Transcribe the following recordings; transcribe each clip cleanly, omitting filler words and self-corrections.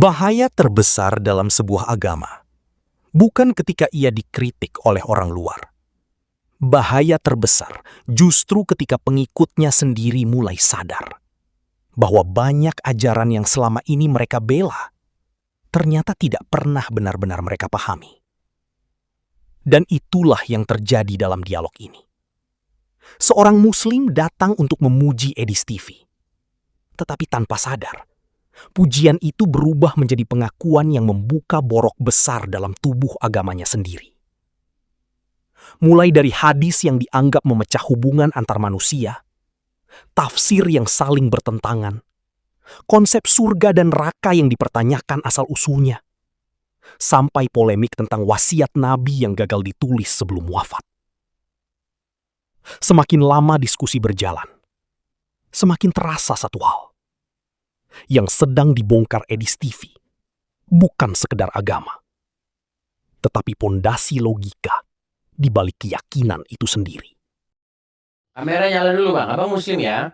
Bahaya terbesar dalam sebuah agama bukan ketika ia dikritik oleh orang luar. Bahaya terbesar justru ketika pengikutnya sendiri mulai sadar bahwa banyak ajaran yang selama ini mereka bela ternyata tidak pernah benar-benar mereka pahami. Dan itulah yang terjadi dalam dialog ini. Seorang muslim datang untuk memuji Edi Stivi. Tetapi tanpa sadar, pujian itu berubah menjadi pengakuan yang membuka borok besar dalam tubuh agamanya sendiri. Mulai dari hadis yang dianggap memecah hubungan antar manusia, tafsir yang saling bertentangan, konsep surga dan neraka yang dipertanyakan asal-usulnya, sampai polemik tentang wasiat Nabi yang gagal ditulis sebelum wafat. Semakin lama diskusi berjalan, semakin terasa satu hal. Yang sedang dibongkar Edi Stivi bukan sekedar agama, tetapi pondasi logika di balik keyakinan itu sendiri. Kamera nyala dulu Bang, Abang muslim ya?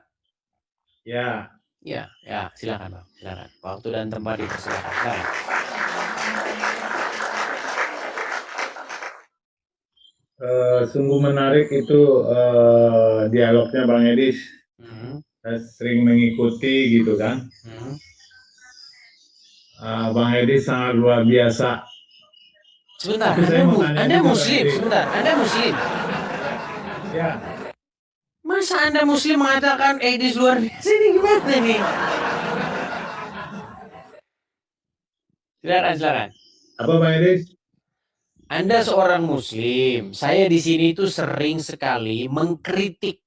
Ya. Ya, silakan Bang, silakan. Waktu dan tempat dipersilakan. Silakan. Sungguh menarik itu dialognya Bang Edis. Saya sering mengikuti gitu kan. Bang Edis sangat luar biasa. Sebentar, Anda muslim, sebentar, Anda muslim. Ya. Masa Anda muslim mengatakan Edis luar biasa, ini gimana nih? Silakan. Apa Bang Edis? Anda seorang muslim. Saya di sini tuh sering sekali mengkritik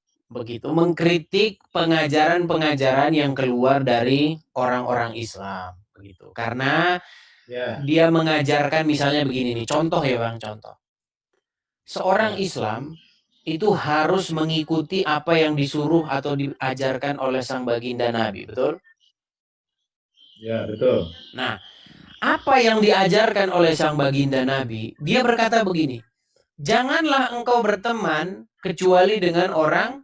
pengajaran-pengajaran yang keluar dari orang-orang Islam begitu. Karena dia mengajarkan misalnya begini nih, contoh ya Bang, contoh. Seorang Islam itu harus mengikuti apa yang disuruh atau diajarkan oleh sang baginda Nabi, betul? Ya, betul. Nah, apa yang diajarkan oleh sang baginda Nabi? Dia berkata begini, janganlah engkau berteman kecuali dengan orang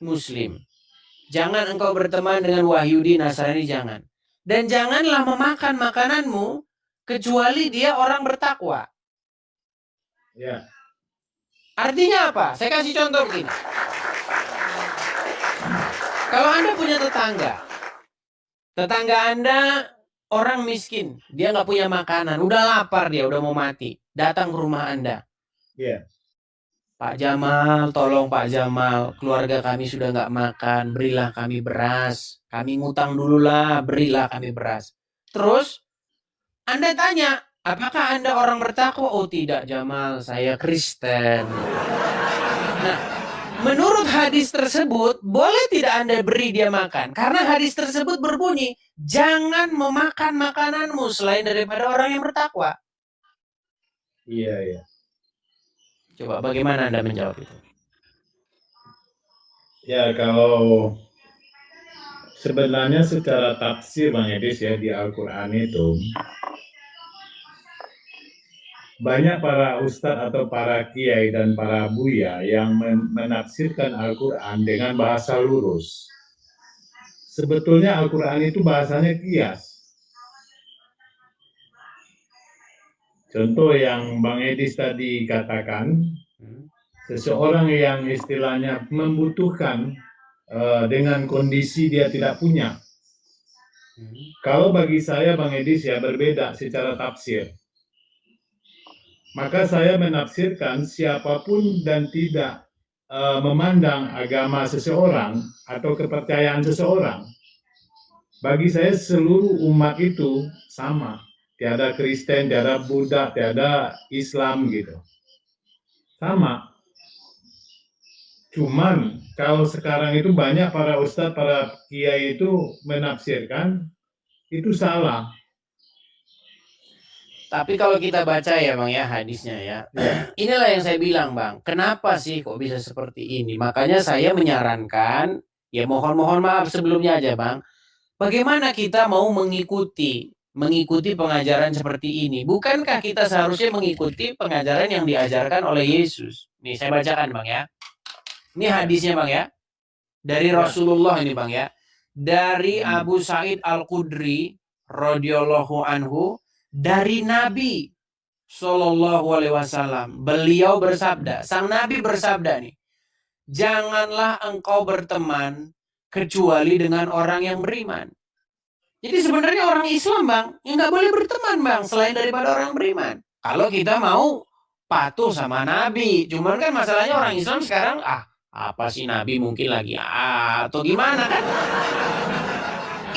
Muslim. Jangan engkau berteman dengan Wahyudi, Nasrani, jangan. Dan janganlah memakan makananmu kecuali dia orang bertakwa. Ya. Artinya apa? Saya kasih contoh begini. Kalau Anda punya tetangga Anda orang miskin, dia nggak punya makanan, udah lapar dia, udah mau mati, datang ke rumah Anda. Iya. Pak Jamal, tolong Pak Jamal, keluarga kami sudah nggak makan, berilah kami beras. Kami ngutang dulu lah, berilah kami beras. Terus, Anda tanya, apakah Anda orang bertakwa? Oh tidak Jamal, saya Kristen. Nah, menurut hadis tersebut, boleh tidak Anda beri dia makan? Karena hadis tersebut berbunyi, jangan memakan makananmu selain daripada orang yang bertakwa. Iya. Coba bagaimana Anda menjawab itu? Ya, kalau sebenarnya secara tafsir Bang Edis ya di Al-Quran itu banyak para ustadz atau para kiai dan para buya yang menafsirkan Al-Quran dengan bahasa lurus. Sebetulnya Al-Quran itu bahasanya kias. Contoh yang Bang Edis tadi katakan, seseorang yang istilahnya membutuhkan dengan kondisi dia tidak punya. Kalau bagi saya Bang Edis ya berbeda secara tafsir. Maka saya menafsirkan siapapun dan tidak memandang agama seseorang atau kepercayaan seseorang. Bagi saya seluruh umat itu sama. Tiada Kristen, tiada Buddha, tiada Islam gitu. Sama. Cuman kalau sekarang itu banyak para ustadz, para kiai itu menafsirkan itu salah. Tapi kalau kita baca ya Bang ya hadisnya ya. Inilah yang saya bilang Bang. Kenapa sih kok bisa seperti ini? Makanya saya menyarankan, ya mohon maaf sebelumnya aja Bang. Bagaimana kita mau mengikuti pengajaran seperti ini? Bukankah kita seharusnya mengikuti pengajaran yang diajarkan oleh Yesus? Nih saya bacakan Bang ya. Ini hadisnya Bang ya. Dari Rasulullah ini Bang ya. Dari Abu Sa'id Al-Khudri radhiyallahu anhu dari Nabi Shallallahu alaihi wasallam. Beliau bersabda, sang Nabi bersabda nih, janganlah engkau berteman kecuali dengan orang yang beriman. Jadi sebenarnya orang Islam, Bang, yang nggak boleh berteman, Bang, selain daripada orang beriman. Kalau kita mau patuh sama Nabi. Cuman kan masalahnya orang Islam sekarang, apa sih Nabi mungkin lagi atau gimana kan?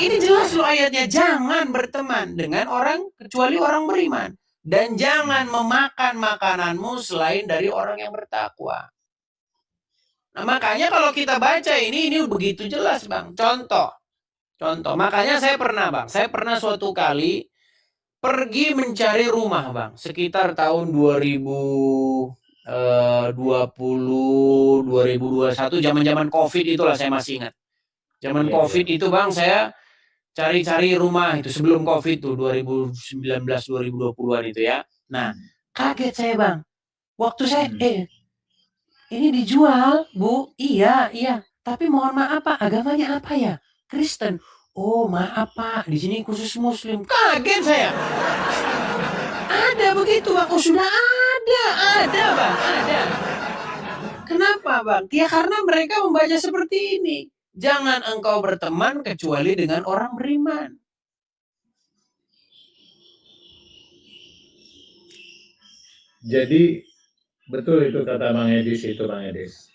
Ini jelas loh ayatnya, jangan berteman dengan orang kecuali orang beriman. Dan jangan memakan makananmu selain dari orang yang bertakwa. Nah, makanya kalau kita baca ini begitu jelas, Bang. Contoh, makanya saya pernah suatu kali pergi mencari rumah, Bang, sekitar tahun 2020, 2021, zaman-zaman Covid itulah saya masih ingat. Zaman Covid itu, Bang, saya cari-cari rumah itu sebelum Covid tuh 2019, 2020-an itu ya. Nah, kaget saya, Bang. Waktu saya ini dijual, Bu. Iya. Tapi mohon maaf, Pak, agamanya apa ya? Kristen. Oh, maaf, Pak. Di sini khusus Muslim. Kaget saya. Ada begitu, Bang. Oh, sudah ada, Bang. Ada. Kenapa, Bang? Ya karena mereka membaca seperti ini. Jangan engkau berteman kecuali dengan orang beriman. Jadi betul itu kata Bang Edis itu, Bang Edis.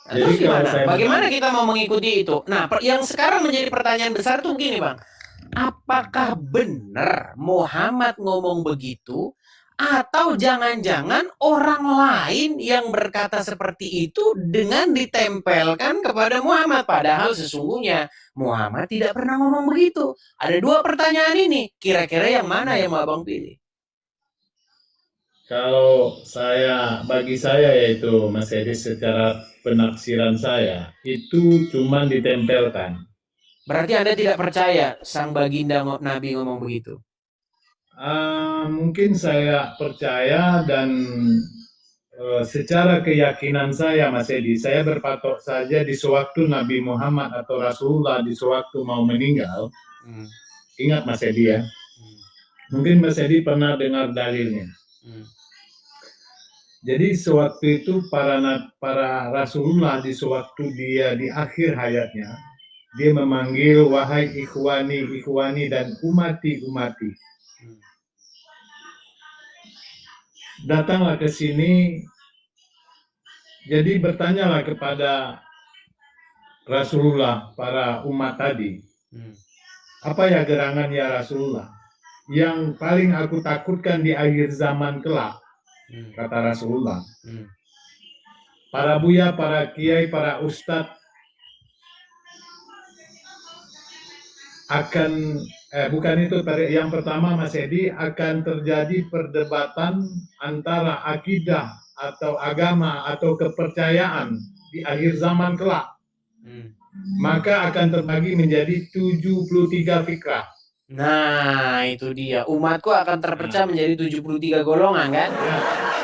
Terus gimana? Bagaimana kita mau mengikuti itu? Nah, yang sekarang menjadi pertanyaan besar tuh gini, Bang. Apakah benar Muhammad ngomong begitu? Atau jangan-jangan orang lain yang berkata seperti itu dengan ditempelkan kepada Muhammad. Padahal sesungguhnya Muhammad tidak pernah ngomong begitu. Ada dua pertanyaan ini. Kira-kira yang mana yang mau Abang pilih? Kalau bagi saya yaitu Mas Edis, secara penafsiran saya itu cuma ditempelkan. Berarti Anda tidak percaya sang baginda Nabi ngomong begitu? Mungkin saya percaya dan secara keyakinan saya, Mas Edi, saya berpatok saja di sewaktu Nabi Muhammad atau Rasulullah di sewaktu mau meninggal. Ingat Mas Edi ya, mungkin Mas Edi pernah dengar dalilnya. Jadi sewaktu itu para Rasulullah di sewaktu dia di akhir hayatnya, dia memanggil wahai ikhwani dan umati. Datanglah ke sini. Jadi bertanyalah kepada Rasulullah, para umat tadi, apa ya gerangan ya Rasulullah? Yang paling aku takutkan di akhir zaman kelak, kata Rasulullah. Para buya, para kiai, para ustadz akan bukan itu yang pertama, Mas Edi, akan terjadi perdebatan antara akidah atau agama atau kepercayaan di akhir zaman kelak. Maka akan terbagi menjadi 73 fikrah. Nah, itu dia. Umatku akan terpecah menjadi 73 golongan, kan? Ya,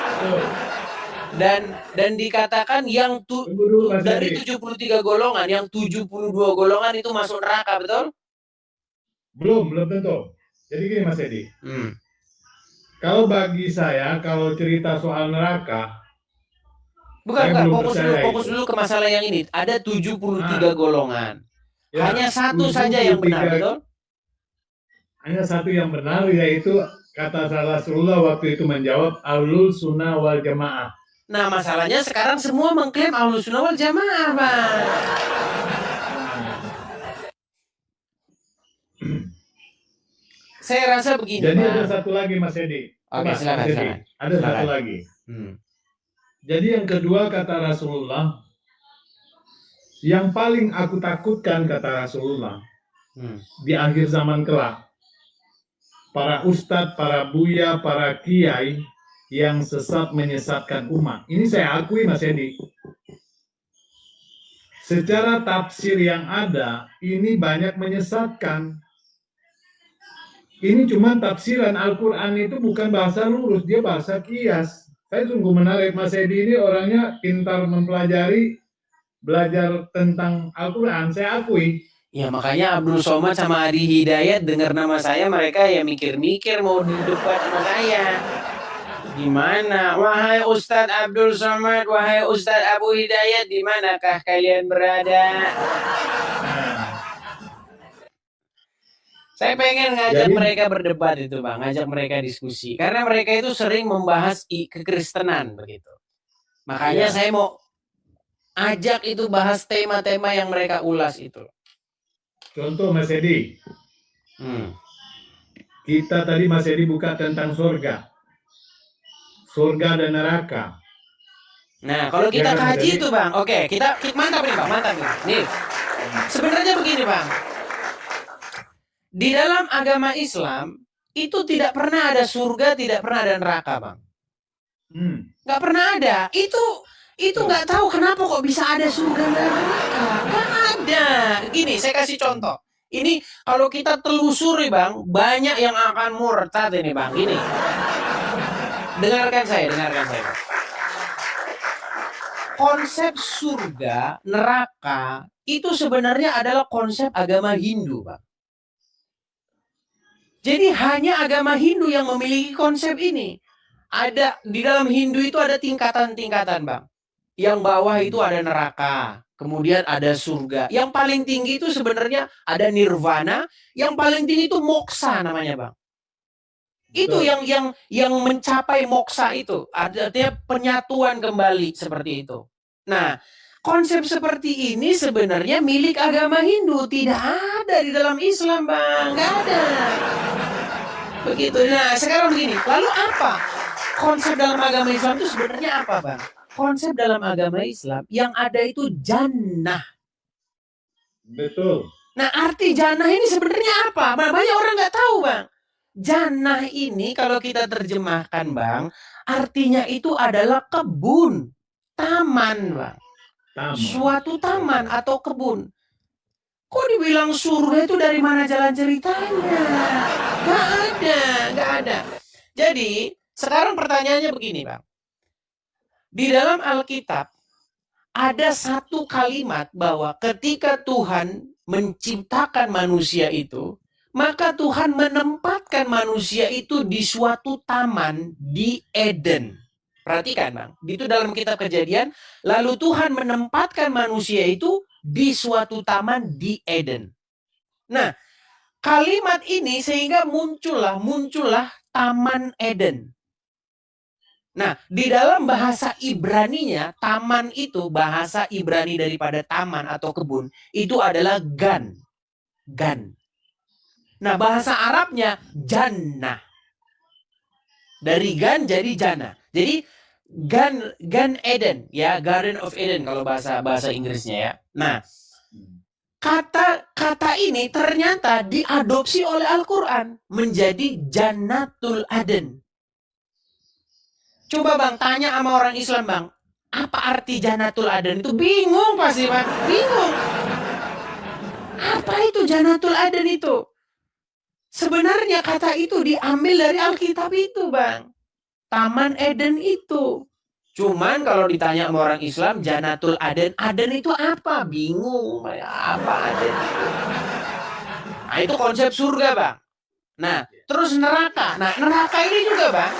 betul. Dan dikatakan yang dari 73 golongan, yang 72 golongan itu masuk neraka, betul? Belum tentu. Jadi gini Mas Edi. Kalau bagi saya, kalau cerita soal neraka, bukan, fokus dulu ke masalah yang ini. Ada 73 golongan. Ya, hanya satu saja yang benar, betul? Hanya satu yang benar, yaitu kata Rasulullah waktu itu menjawab Ahlus Sunnah wal Jamaah. Nah, masalahnya sekarang semua mengklaim Ahlus Sunnah wal Jamaah, Bang. Saya rasa begini. Jadi ada satu lagi Mas Edi. Oke, silakan. Ada satu lagi. Jadi yang kedua kata Rasulullah, yang paling aku takutkan kata Rasulullah di akhir zaman kelak, para ustadz, para buya, para kiai yang sesat menyesatkan umat. Ini saya akui Mas Edi. Secara tafsir yang ada, ini banyak menyesatkan. Ini cuma tafsiran Al-Quran itu bukan bahasa lurus, dia bahasa kias. Saya sungguh menarik, Mas Edi ini orangnya pintar mempelajari, belajar tentang Al-Quran, saya akui. Ya makanya Abdul Somad sama Adi Hidayat dengar nama saya, mereka ya mikir-mikir mau debat sama saya. Gimana? Wahai Ustadz Abdul Somad, wahai Ustadz Abu Hidayat, di manakah kalian berada? Saya pengen ngajak Jadi- mereka berdebat itu, Bang, ngajak mereka diskusi. Karena mereka itu sering membahas kekristenan begitu. Makanya Iya. saya mau ajak itu bahas tema-tema yang mereka ulas itu. Contoh Mas Edi, kita tadi Mas Edi buka tentang surga dan neraka. Nah, kalau kita Ya kan, kaji jadi- itu, Bang. Oke, kita mantap nih, Bang, mantap nih. Nih. Sebenarnya begini, Bang. Di dalam agama Islam itu tidak pernah ada surga, tidak pernah ada neraka, Bang. Nggak pernah ada. Itu nggak tahu kenapa kok bisa ada surga dan neraka. Nggak ada. Gini, saya kasih contoh. Ini kalau kita telusuri, Bang, banyak yang akan murtad ini, Bang. Gini. Dengarkan saya, Bang. Konsep surga, neraka, itu sebenarnya adalah konsep agama Hindu, Bang. Jadi hanya agama Hindu yang memiliki konsep ini. Ada di dalam Hindu itu ada tingkatan-tingkatan, Bang. Yang bawah itu ada neraka, kemudian ada surga. Yang paling tinggi itu sebenarnya ada nirvana, yang paling tinggi itu moksa namanya, Bang. Itu yang mencapai moksa itu, artinya penyatuan kembali seperti itu. Nah, konsep seperti ini sebenarnya milik agama Hindu, tidak ada di dalam Islam, Bang, nggak ada. Begitu. Nah, sekarang begini, lalu apa? Konsep dalam agama Islam itu sebenarnya apa, Bang? Konsep dalam agama Islam yang ada itu jannah. Betul. Nah, arti jannah ini sebenarnya apa? Banyak orang nggak tahu, Bang. Jannah ini kalau kita terjemahkan, Bang, artinya itu adalah kebun, taman, Bang. Taman. Suatu taman atau kebun. Kok dibilang surga itu dari mana jalan ceritanya? Nggak ada. Jadi, sekarang pertanyaannya begini, Bang. Di dalam Alkitab, ada satu kalimat bahwa ketika Tuhan menciptakan manusia itu, maka Tuhan menempatkan manusia itu di suatu taman di Eden. Perhatikan, Bang. Itu dalam kitab Kejadian. Lalu Tuhan menempatkan manusia itu di suatu taman di Eden. Nah, kalimat ini sehingga muncullah Taman Eden. Nah, di dalam bahasa Ibraninya, taman itu, bahasa Ibrani daripada taman atau kebun, itu adalah gan. Gan. Nah, bahasa Arabnya jannah. Dari gan jadi jannah. Jadi Gan Eden, ya, Garden of Eden kalau bahasa Inggrisnya ya. Nah, kata ini ternyata diadopsi oleh Al-Qur'an menjadi Jannatul Aden. Coba, Bang, tanya sama orang Islam, Bang, apa arti Jannatul Aden itu? Bingung pasti, Bang. Bingung. Apa itu Jannatul Aden itu? Sebenarnya kata itu diambil dari Alkitab itu, Bang. Taman Eden itu. Cuman kalau ditanya sama orang Islam, Jannatul Aden, Aden itu apa? Bingung. Apa Aden itu? Nah, itu konsep surga, Bang. Nah, terus neraka. Nah, neraka ini juga, Bang.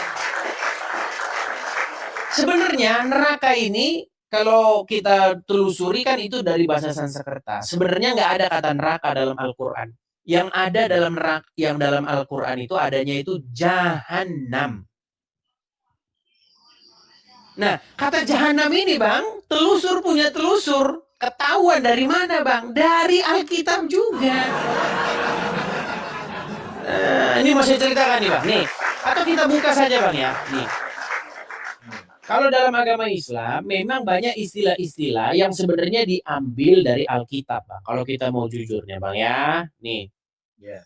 Sebenarnya neraka ini kalau kita telusuri kan itu dari bahasa Sanskerta. Sebenarnya nggak ada kata neraka dalam Al-Qur'an. Yang ada dalam neraka, yang dalam Al-Qur'an itu adanya itu Jahannam. Nah, kata Jahannam ini, Bang, punya telusur. Ketahuan dari mana, Bang? Dari Alkitab juga. Nah, ini mau saya ceritakan nih, Bang. Nih, atau kita buka saja, Bang, ya. Nih. Kalau dalam agama Islam, memang banyak istilah-istilah yang sebenarnya diambil dari Alkitab, Bang. Kalau kita mau jujurnya, Bang, ya. Nih. Ya.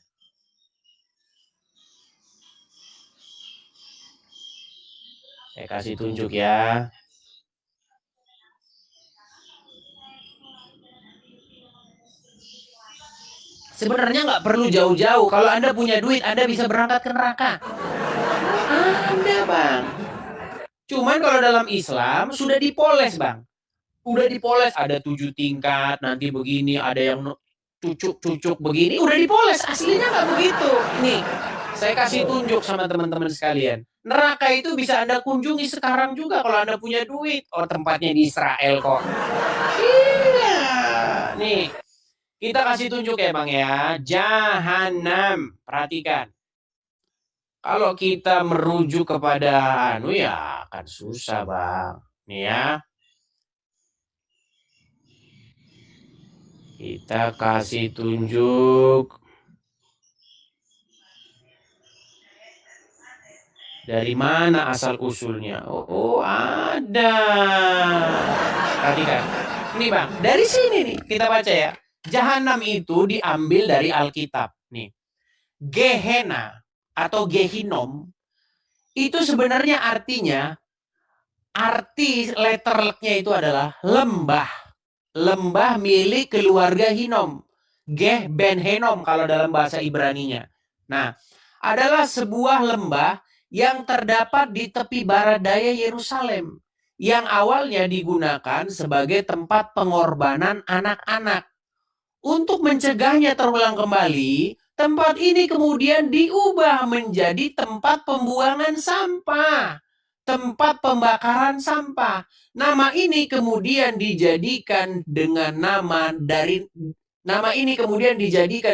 Saya kasih tunjuk ya. Sebenarnya nggak perlu jauh-jauh. Kalau Anda punya duit, Anda bisa berangkat ke neraka. Anda, Bang. Cuman kalau dalam Islam sudah dipoles, Bang. Udah dipoles, ada 7 tingkat, nanti begini, ada yang cucuk-cucuk begini udah dipoles, aslinya nggak begitu. Nih, saya kasih tunjuk sama teman-teman sekalian. Neraka itu bisa Anda kunjungi sekarang juga kalau Anda punya duit. Oh, tempatnya di Israel kok. Iya. Nih, kita kasih tunjuk ya Bang ya. Jahanam. Perhatikan. Kalau kita merujuk kepada ya akan susah Bang. Nih ya. Kita kasih tunjuk. Dari mana asal usulnya? Oh, ada. Perhatikan. Nih Bang, dari sini nih kita baca ya. Jahanam itu diambil dari Alkitab. Nih. Gehenna atau Gehinom itu sebenarnya arti letternya itu adalah lembah. Lembah milik keluarga Hinom. Geh ben Henom kalau dalam bahasa Ibraninya. Nah, adalah sebuah lembah yang terdapat di tepi barat daya Yerusalem yang awalnya digunakan sebagai tempat pengorbanan anak-anak. Untuk mencegahnya terulang kembali, tempat ini kemudian diubah menjadi tempat pembuangan sampah, tempat pembakaran sampah. Nama ini kemudian dijadikan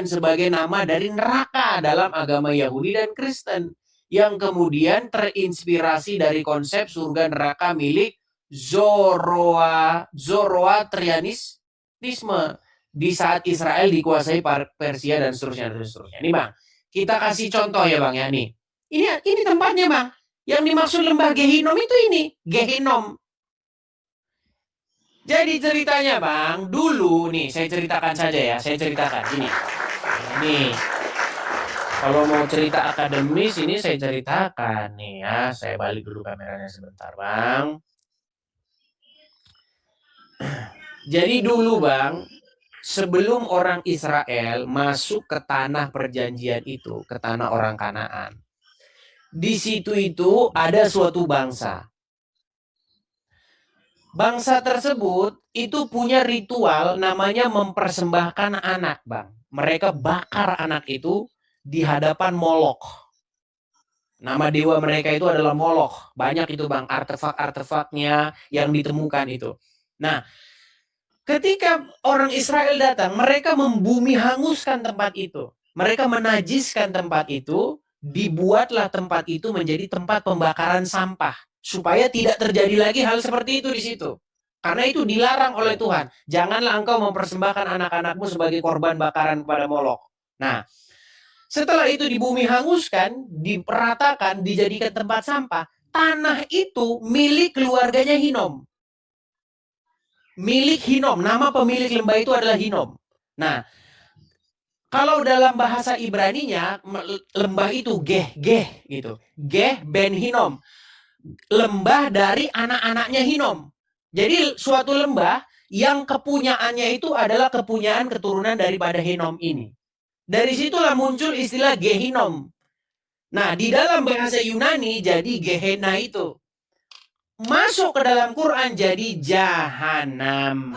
sebagai nama dari neraka dalam agama Yahudi dan Kristen, yang kemudian terinspirasi dari konsep surga neraka milik Zoroastrianisme di saat Israel dikuasai Persia dan seterusnya. Ini Bang, kita kasih contoh ya Bang ya nih. Ini tempatnya Bang. Yang dimaksud lembah Gehinom itu ini, Gehinom. Jadi ceritanya Bang, dulu nih saya ceritakan saja ya, saya ceritakan ini. Nih. Kalau mau cerita akademis ini saya ceritakan nih ya. Saya balik dulu kameranya sebentar Bang. Jadi dulu Bang, sebelum orang Israel masuk ke tanah perjanjian itu, ke tanah orang Kanaan, di situ itu ada suatu bangsa. Bangsa tersebut itu punya ritual namanya mempersembahkan anak, Bang. Mereka bakar anak itu di hadapan Molok. Nama dewa mereka itu adalah Molok. Banyak itu Bang, artefak-artefaknya yang ditemukan itu. Nah, ketika orang Israel datang, mereka membumi hanguskan tempat itu. Mereka menajiskan tempat itu, dibuatlah tempat itu menjadi tempat pembakaran sampah. Supaya tidak terjadi lagi hal seperti itu di situ. Karena itu dilarang oleh Tuhan. Janganlah engkau mempersembahkan anak-anakmu sebagai korban bakaran kepada Molok. Nah, setelah itu dibumi hanguskan, diperatakan, dijadikan tempat sampah. Tanah itu milik keluarganya Hinom. Milik Hinom, nama pemilik lembah itu adalah Hinom. Nah, kalau dalam bahasa Ibraninya lembah itu Geh gitu. Geh ben Hinom. Lembah dari anak-anaknya Hinom. Jadi suatu lembah yang kepunyaannya itu adalah kepunyaan keturunan daripada Hinom ini. Dari situlah muncul istilah Gehinom. Nah, di dalam bahasa Yunani jadi Gehenna itu. Masuk ke dalam Quran jadi Jahanam.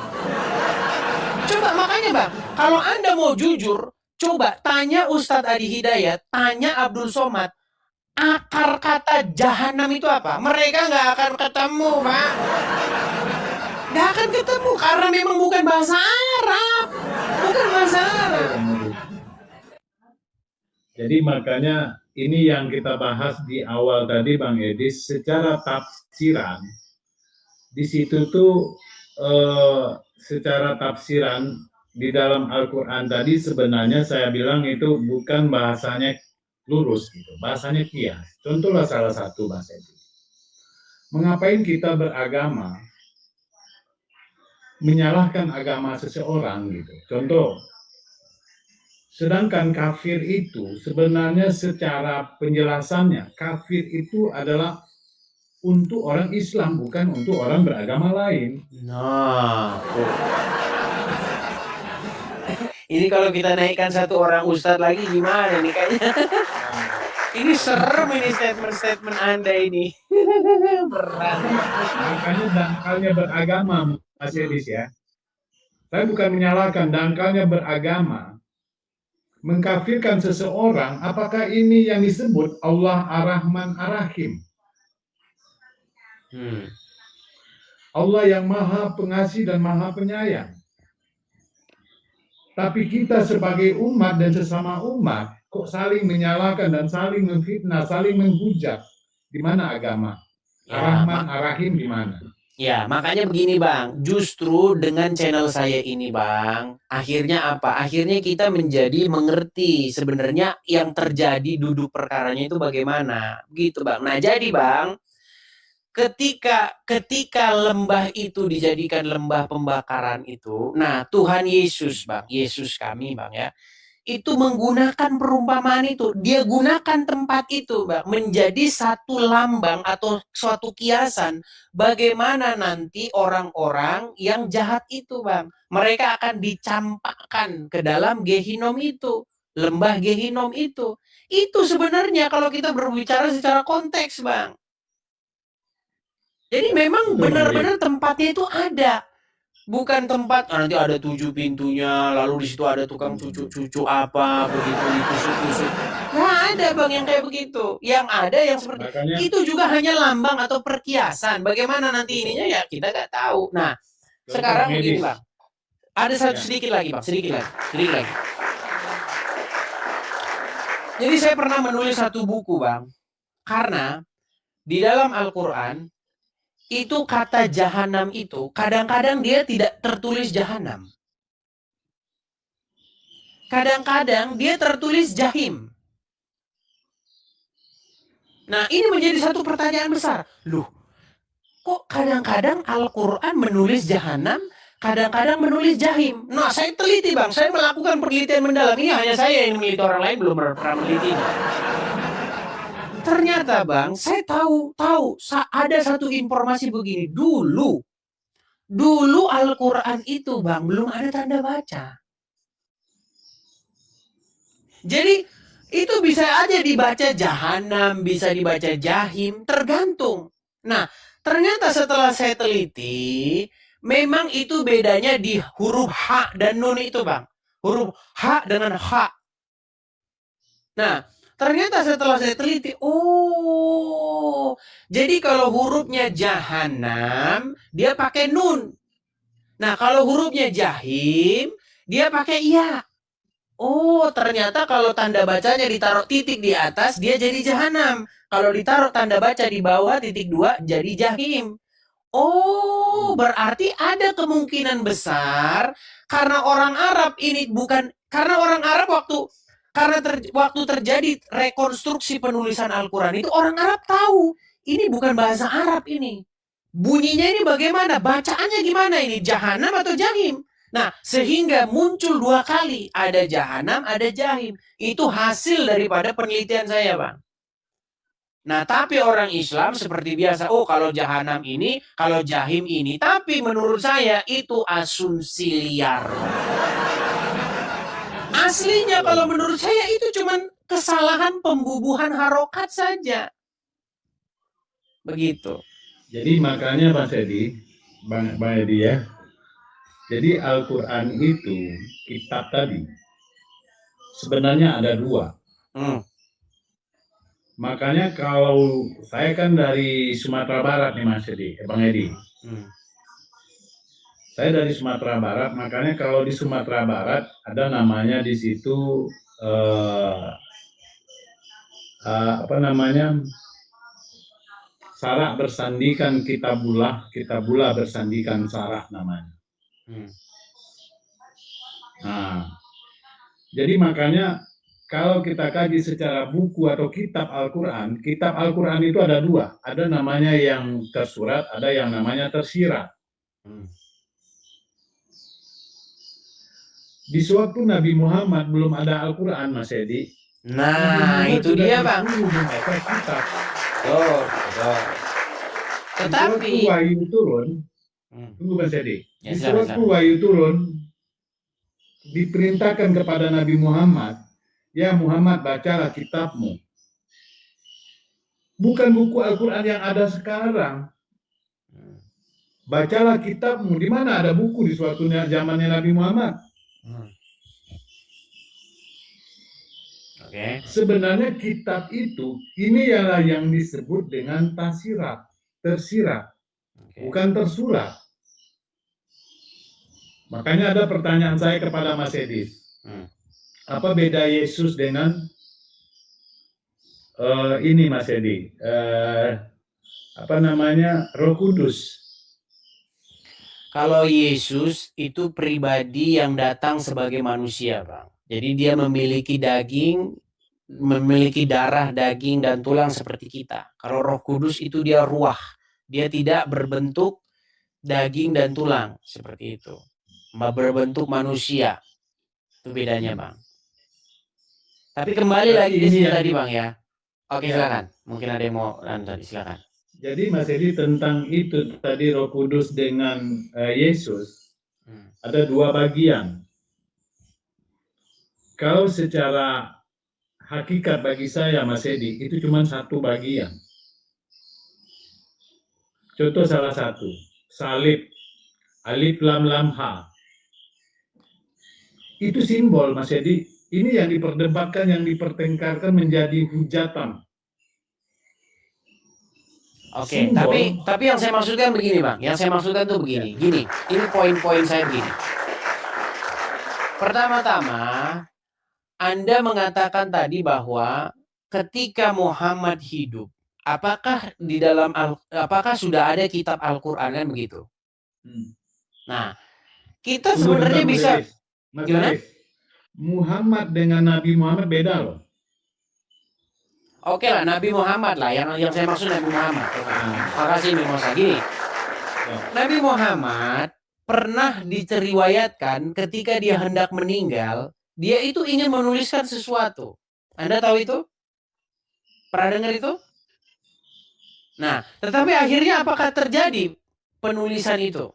Coba makanya Bang, kalau Anda mau jujur, coba tanya Ustadz Adi Hidayat, tanya Abdul Somad, akar kata Jahanam itu apa? Mereka nggak akan ketemu, Pak. Nggak akan ketemu, karena memang bukan bahasa Arab. Bukan bahasa Arab. Jadi makanya ini yang kita bahas di awal tadi Bang Edi, secara tafsiran di situ tuh secara tafsiran di dalam Al-Quran tadi sebenarnya saya bilang itu bukan bahasanya lurus gitu, bahasanya kias. Contohlah salah satu bahasa itu. Mengapain kita beragama menyalahkan agama seseorang gitu. Contoh, sedangkan kafir itu sebenarnya secara penjelasannya, kafir itu adalah untuk orang Islam, bukan untuk orang beragama lain. Nah, ini kalau kita naikkan satu orang ustadz lagi gimana nih kayaknya? Ini serem ini statement Anda ini. Berat. Makanya dangkalnya beragama, Mas Edis ya. Saya bukan menyalahkan dangkalnya beragama, mengkafirkan seseorang, apakah ini yang disebut Allah Ar-Rahman Ar-Rahim? Allah yang maha pengasih dan maha penyayang. Tapi kita sebagai umat dan sesama umat, kok saling menyalahkan dan saling memfitnah, saling menghujat. Di mana agama? Ya, Ar-Rahman Ar-Rahim di mana? Ya, makanya begini Bang, justru dengan channel saya ini Bang, akhirnya apa? Akhirnya kita menjadi mengerti sebenarnya yang terjadi duduk perkaranya itu bagaimana. Gitu Bang. Nah jadi Bang, ketika lembah itu dijadikan lembah pembakaran itu, nah Tuhan Yesus Bang, Yesus kami Bang ya, itu menggunakan perumpamaan itu. Dia gunakan tempat itu, Bang, menjadi satu lambang atau suatu kiasan bagaimana nanti orang-orang yang jahat itu, Bang. Mereka akan dicampakkan ke dalam Gehinom itu, lembah Gehinom itu. Itu sebenarnya kalau kita berbicara secara konteks, Bang. Jadi memang benar-benar tempatnya itu ada. Bukan tempat nanti ada 7 pintunya, lalu di situ ada tukang cucu-cucu apa begitu ditusuk-tusuk. Nggak ada Bang yang kayak begitu. Yang ada yang seperti Makanya itu juga hanya lambang atau perkiasan. Bagaimana nanti ininya ya kita nggak tahu. Nah, sekarang begini Bang. Ada satu sedikit lagi Bang, sedikit lagi. Jadi saya pernah menulis satu buku Bang. Karena di dalam Al-Qur'an itu kata jahanam itu kadang-kadang dia tidak tertulis jahanam. Kadang-kadang dia tertulis jahim. Nah, ini menjadi satu pertanyaan besar. Loh, kok kadang-kadang Al-Quran menulis jahanam, kadang-kadang menulis jahim? Nah, saya teliti Bang, saya melakukan penelitian mendalam. Ini hanya saya yang meneliti, orang lain belum pernah meneliti. Ternyata Bang, saya tahu ada satu informasi begini. Dulu Al-Quran itu Bang, belum ada tanda baca. Jadi itu bisa aja dibaca jahanam, bisa dibaca jahim, tergantung. Nah, ternyata setelah saya teliti, memang itu bedanya di huruf H dan Nun itu Bang. Huruf H dengan H. Nah, ternyata setelah saya teliti, oh, jadi kalau hurufnya jahanam, dia pakai Nun. Nah, kalau hurufnya jahim, dia pakai ya. Oh, ternyata kalau tanda bacanya ditaruh titik di atas, dia jadi jahanam. Kalau ditaruh tanda baca di bawah titik 2, jadi jahim. Oh, berarti ada kemungkinan besar karena orang Arab ini bukan karena orang Arab waktu terjadi rekonstruksi penulisan Al-Quran itu orang Arab tahu ini bukan bahasa Arab ini. Bunyinya ini bagaimana? Bacaannya gimana ini? Jahanam atau jahim? Nah, sehingga muncul 2 kali. Ada jahanam, ada jahim. Itu hasil daripada penelitian saya, Bang. Nah, tapi orang Islam seperti biasa. Oh, kalau jahanam ini, kalau jahim ini. Tapi menurut saya itu asumsi liar. Aslinya kalau menurut saya itu cuma kesalahan pembubuhan harokat saja. Begitu. Jadi makanya Mas Edi, Bang Edi ya. Jadi Al-Quran itu, kitab tadi, sebenarnya ada 2. Makanya kalau saya kan dari Sumatera Barat nih Mas Edi, Bang Edi. Saya dari Sumatera Barat, makanya kalau di Sumatera Barat ada namanya di situ apa namanya, Sarak bersandikan kitabullah bersandikan sarak namanya. Nah, jadi makanya kalau kita kaji secara buku atau kitab Al-Quran itu ada 2. Ada namanya yang tersurat, ada yang namanya tersirat. Di sewaktu Nabi Muhammad belum ada Al-Quran, Mas Edi. Nah, itu dia, Bang. Kitab. Tetapi di wahyu turun, tunggu Mas Edi. Di sewaktu wahyu turun, diperintahkan kepada Nabi Muhammad, ya Muhammad bacalah kitabmu. Bukan buku Al-Quran yang ada sekarang. Bacalah kitabmu. Di mana ada buku di suatu zamannya Nabi Muhammad? Oke. Sebenarnya kitab itu, ini ialah yang disebut dengan tasirat, tersirat, Oke. bukan tersurat. Makanya ada pertanyaan saya kepada Mas Edis. Apa beda Yesus dengan ini Mas Edi? Roh Kudus. Kalau Yesus itu pribadi yang datang sebagai manusia, Bang. Jadi dia memiliki daging, memiliki darah, daging, dan tulang seperti kita. Kalau Roh Kudus itu dia ruah. Dia tidak berbentuk daging dan tulang seperti itu. Berbentuk manusia. Itu bedanya, Bang. Tapi kembali lagi ke sini tadi, Bang ya. Oke, silakan. Mungkin ada yang mau tadi, silakan. Jadi Mas Edi tentang itu tadi Roh Kudus dengan Yesus ada dua bagian. Kalau secara hakikat bagi saya Mas Edi itu cuma satu bagian. Contoh salah satu, salib, alif lam lam ha. Itu simbol Mas Edi. Ini yang diperdebatkan, yang dipertengkarkan menjadi hujatan. Oke, tapi yang saya maksudkan begini, Bang. Yang saya maksudkan tuh begini. Gini, ini poin-poin saya begini. Pertama-tama, Anda mengatakan tadi bahwa ketika Muhammad hidup, apakah apakah sudah ada kitab Al-Qur'an kan begitu? Nah, kita sebenarnya bisa gimana? Muhammad dengan Nabi Muhammad beda loh. Oke lah, Nabi Muhammad lah yang saya maksud Nabi Muhammad. Makasih Mimosa. Gini, Nabi Muhammad pernah diriwayatkan ketika dia hendak meninggal, dia itu ingin menuliskan sesuatu. Anda tahu itu? Pernah dengar itu? Nah, tetapi akhirnya apakah terjadi penulisan itu?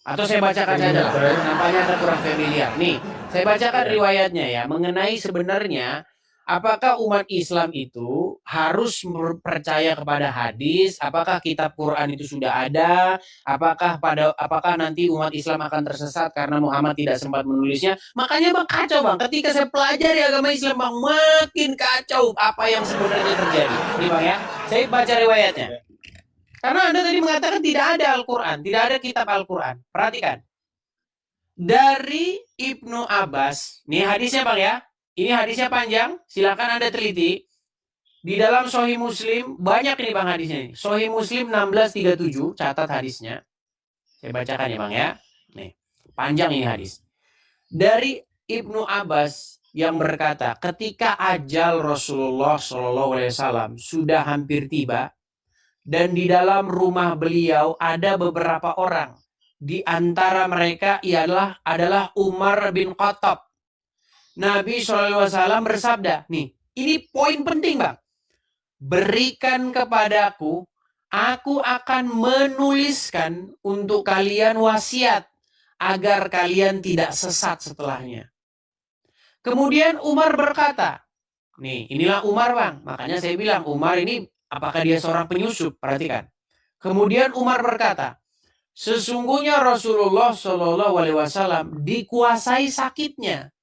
Atau saya bacakan saja lah, nampaknya Anda kurang familiar. Nih, saya bacakan riwayatnya ya, mengenai sebenarnya apakah umat Islam itu harus percaya kepada hadis, apakah kitab Quran itu sudah ada, apakah nanti umat Islam akan tersesat karena Muhammad tidak sempat menulisnya. Makanya Bang kacau Bang, ketika saya pelajari agama Islam Bang, makin kacau apa yang sebenarnya terjadi. Nih Bang ya, saya baca riwayatnya. Karena Anda tadi mengatakan tidak ada Al-Quran, tidak ada kitab Al-Quran. Perhatikan. Dari Ibnu Abbas, ini hadisnya Bang ya. Ini hadisnya panjang, silakan Anda teliti. Di dalam Sahih Muslim, banyak nih Bang hadisnya. Sahih Muslim 1637, catat hadisnya. Saya bacakan ya Bang ya. Nih, panjang ini hadis. Dari Ibnu Abbas yang berkata, ketika ajal Rasulullah SAW sudah hampir tiba, dan di dalam rumah beliau ada beberapa orang. Di antara mereka adalah Umar bin Khattab. Nabi SAW bersabda, nih, ini poin penting Bang. Berikan kepadaku, aku akan menuliskan untuk kalian wasiat, agar kalian tidak sesat setelahnya. Kemudian Umar berkata, nih, inilah Umar Bang. Makanya saya bilang, Umar ini apakah dia seorang penyusup? Perhatikan. Kemudian Umar berkata, sesungguhnya Rasulullah SAW dikuasai sakitnya,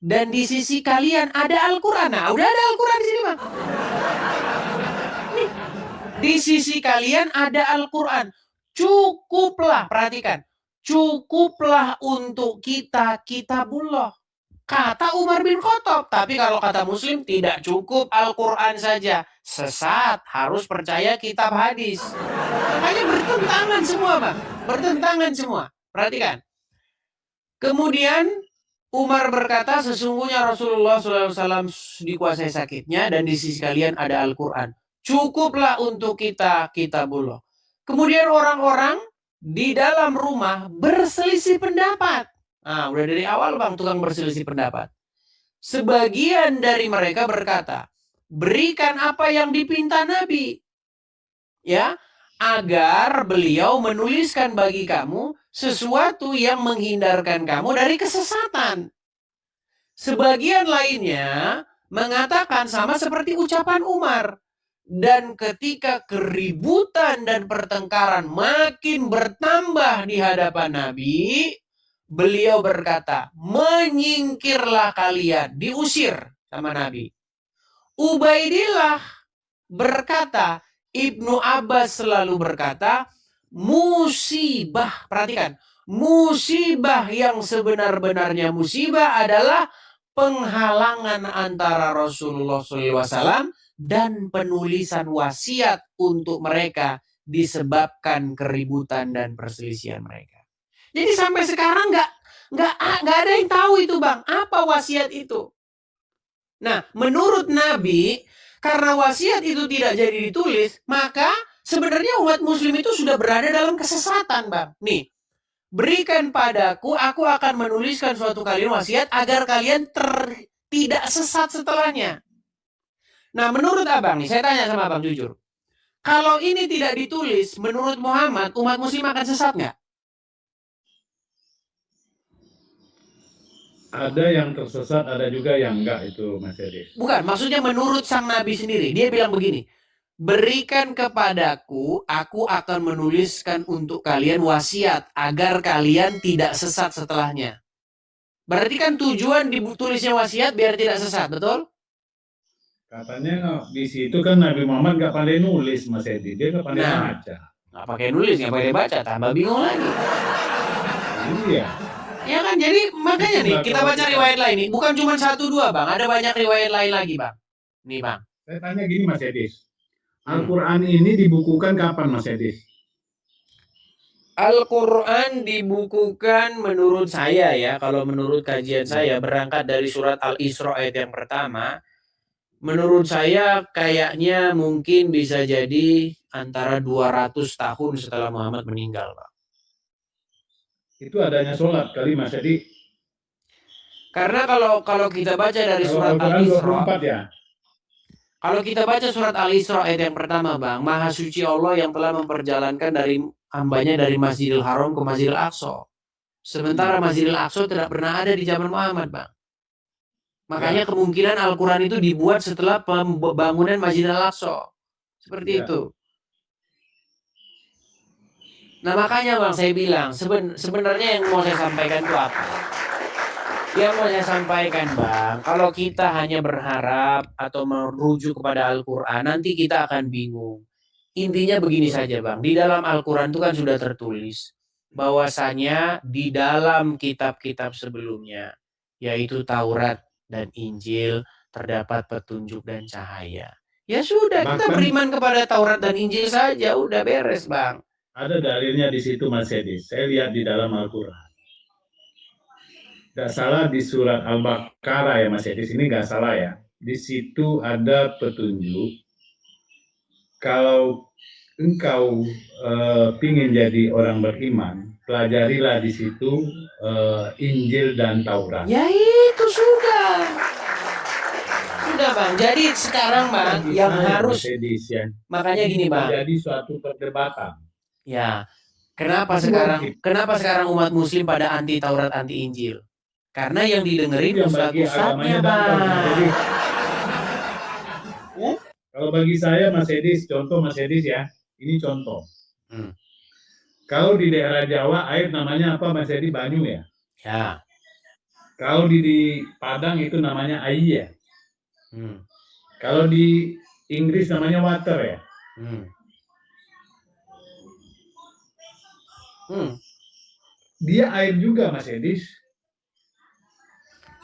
dan di sisi kalian ada Al-Quran. Nah, udah ada Al-Quran di sini, Bang. Nih, di sisi kalian ada Al-Quran. Cukuplah, perhatikan, cukuplah untuk kita kitabullah. Kata Umar bin Khattab. Tapi kalau kata Muslim, tidak cukup Al-Quran saja. Sesat, harus percaya kitab hadis. Makanya bertentangan semua Bang. Bertentangan semua. Perhatikan. Kemudian Umar berkata, sesungguhnya Rasulullah SAW dikuasai sakitnya, dan di sisi kalian ada Al-Quran. Cukuplah untuk kita kitabullah. Kemudian orang-orang di dalam rumah berselisih pendapat. Nah, udah dari awal Bang tukang berselisih pendapat. Sebagian dari mereka berkata, berikan apa yang dipinta Nabi. Ya, agar beliau menuliskan bagi kamu sesuatu yang menghindarkan kamu dari kesesatan. Sebagian lainnya mengatakan sama seperti ucapan Umar. Dan ketika keributan dan pertengkaran makin bertambah di hadapan Nabi, beliau berkata, menyingkirlah kalian, diusir sama Nabi. Ubaidillah berkata, Ibnu Abbas selalu berkata, musibah, perhatikan, musibah yang sebenar-benarnya musibah adalah penghalangan antara Rasulullah SAW dan penulisan wasiat untuk mereka disebabkan keributan dan perselisihan mereka. Jadi sampai sekarang nggak ada yang tahu itu, Bang, apa wasiat itu. Nah, menurut Nabi, karena wasiat itu tidak jadi ditulis, maka sebenarnya umat muslim itu sudah berada dalam kesesatan, Bang. Nih, berikan padaku, aku akan menuliskan suatu kalimat wasiat agar kalian tidak sesat setelahnya. Nah, menurut Abang nih, saya tanya sama Abang jujur. Kalau ini tidak ditulis, menurut Muhammad, umat muslim akan sesat nggak? Ada yang tersesat, ada juga yang enggak itu, Mas Edi. Bukan, maksudnya menurut sang Nabi sendiri. Dia bilang begini, berikan kepadaku, aku akan menuliskan untuk kalian wasiat agar kalian tidak sesat setelahnya. Berarti kan tujuan ditulisnya wasiat biar tidak sesat, betul? Katanya di situ kan Nabi Muhammad nggak pandai nulis, Mas Edi. Dia nggak pandai Nah. baca. Nggak pakai nulis, nggak pakai baca, tambah bingung lagi. Iya. Ya kan, jadi makanya nih kita baca riwayat lain nih. Bukan cuma 1-2, Bang. Ada banyak riwayat lain lagi, Bang. Nih, Bang. Saya tanya gini, Mas Edi. Al-Quran ini dibukukan kapan, Mas Edi? Al-Quran dibukukan menurut saya ya, kalau menurut kajian saya berangkat dari surat Al-Isra ayat yang pertama. Menurut saya kayaknya mungkin bisa jadi antara 200 tahun setelah Muhammad meninggal, Pak. Itu adanya sholat kali, Mas Edi. Karena kalau kita baca dari Kalau surat Al-Quran Al-Isra, 24 ya. kalau kita baca surat Al-Isra ayat yang pertama, Bang, Maha Suci Allah yang telah memperjalankan dari hambanya dari Masjidil Haram ke Masjidil Aqsa. Sementara Masjidil Aqsa tidak pernah ada di zaman Muhammad, Bang. Makanya kemungkinan Al-Quran itu dibuat setelah pembangunan Masjidil Aqsa. Seperti itu. Nah makanya Bang saya bilang sebenarnya yang mau saya sampaikan itu apa? Yang mau saya sampaikan Bang, kalau kita hanya berharap atau merujuk kepada Al-Quran, nanti kita akan bingung. Intinya begini saja Bang, di dalam Al-Quran itu kan sudah tertulis bahwasanya di dalam kitab-kitab sebelumnya, yaitu Taurat dan Injil, terdapat petunjuk dan cahaya. Ya sudah, kita beriman kepada Taurat dan Injil saja, udah beres Bang. Ada dalilnya di situ, Mas Edi. Saya lihat di dalam Al-Quran. Nggak salah di surat Al-Baqarah ya, Mas Edi. Ini nggak salah ya. Di situ ada petunjuk. Kalau engkau ingin jadi orang beriman, pelajarilah di situ Injil dan Taurat. Ya itu sudah. Sudah Bang. Jadi sekarang Bang yang harus makanya gini Bang. Jadi suatu perdebatan. Ya. Kenapa sekarang umat muslim pada anti Taurat, anti Injil? Karena yang didengerin ustaz-ustaznya Bang. Kalau bagi saya Mas Edis, contoh Mas Edis ya, ini contoh. Kalau di daerah Jawa air namanya apa Mas Edis? Banyu ya? Ya. Kalau di Padang itu namanya air ya? Kalau di Inggris namanya water ya? Dia air juga Mas Edis.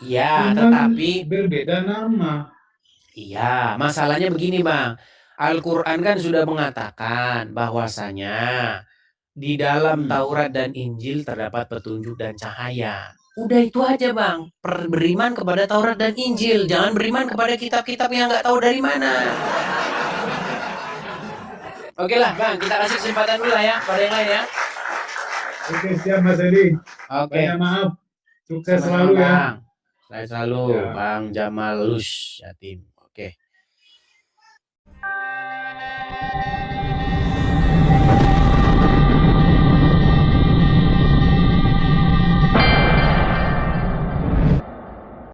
Iya, tetapi berbeda nama. Iya, masalahnya begini Bang. Al-Quran kan sudah mengatakan bahwasanya di dalam Taurat dan Injil terdapat petunjuk dan cahaya. Udah itu aja Bang. Beriman kepada Taurat dan Injil. Jangan beriman kepada kitab-kitab yang nggak tahu dari mana. Oke lah Bang, kita kasih kesempatan dulu lah ya pada yang lain ya. Oke, siap Mas Edi. Oke. Banyak maaf. Sukses selalu ya. Saya selalu Bang Jamal Lus Yatim. Oke.